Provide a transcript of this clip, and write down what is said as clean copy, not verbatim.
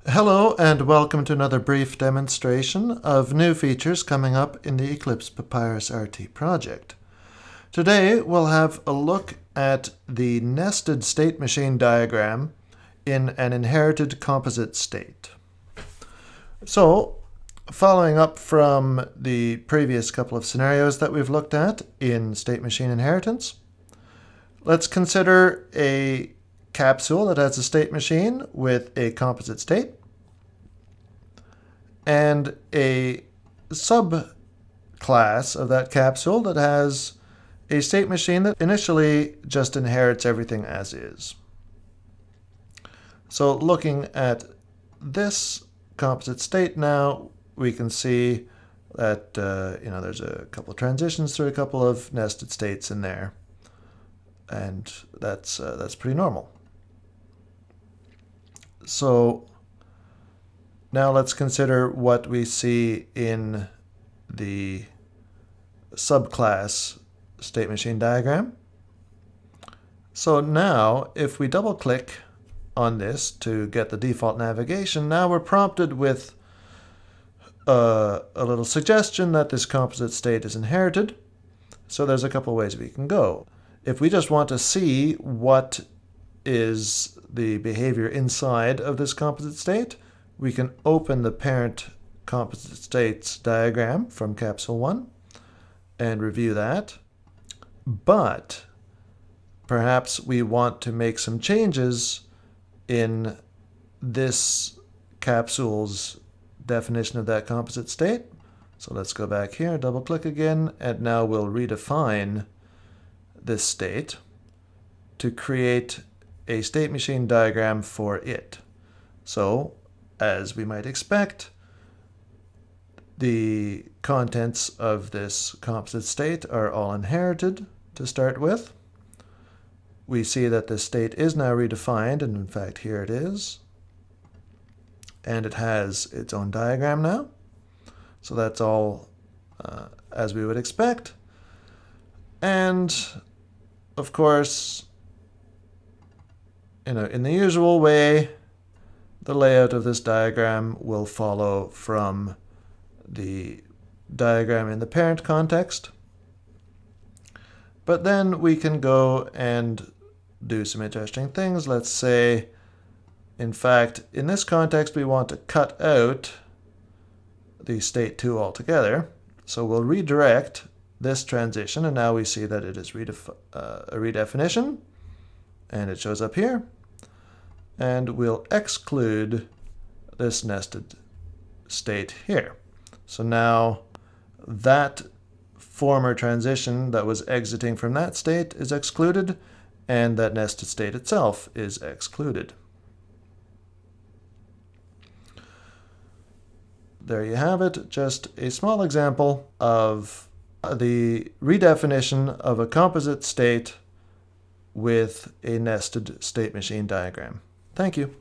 Hello and welcome to another brief demonstration of new features coming up in the Eclipse Papyrus-RT project. Today we'll have a look at the nested state machine diagram in an inherited composite state. So, following up from the previous couple of scenarios that we've looked at in state machine inheritance, let's consider a capsule that has a state machine with a composite state and a subclass of that capsule that has a state machine that initially just inherits everything as is. So looking at this composite state now, we can see that there's a couple of transitions through a couple of nested states in there, and that's pretty normal. So now let's consider what we see in the subclass state machine diagram. So now if we double click on this to get the default navigation, now we're prompted with a little suggestion that this composite state is inherited. So there's a couple ways we can go. If we just want to see what is the behavior inside of this composite state, we can open the parent composite states diagram from capsule 1 and review that. But perhaps we want to make some changes in this capsule's definition of that composite state. So let's go back here, double click again, and now we'll redefine this state to create a state machine diagram for it. So, as we might expect, the contents of this composite state are all inherited to start with. We see that this state is now redefined, and in fact here it is. And it has its own diagram now. So that's all as we would expect. And of course, in the usual way, the layout of this diagram will follow from the diagram in the parent context. But then we can go and do some interesting things. Let's say, in fact, in this context, we want to cut out the state 2 altogether. So we'll redirect this transition, and now we see that it is a redefinition, and it shows up here. And we'll exclude this nested state here. So now that former transition that was exiting from that state is excluded, and that nested state itself is excluded. There you have it, just a small example of the redefinition of a composite state with a nested state machine diagram. Thank you.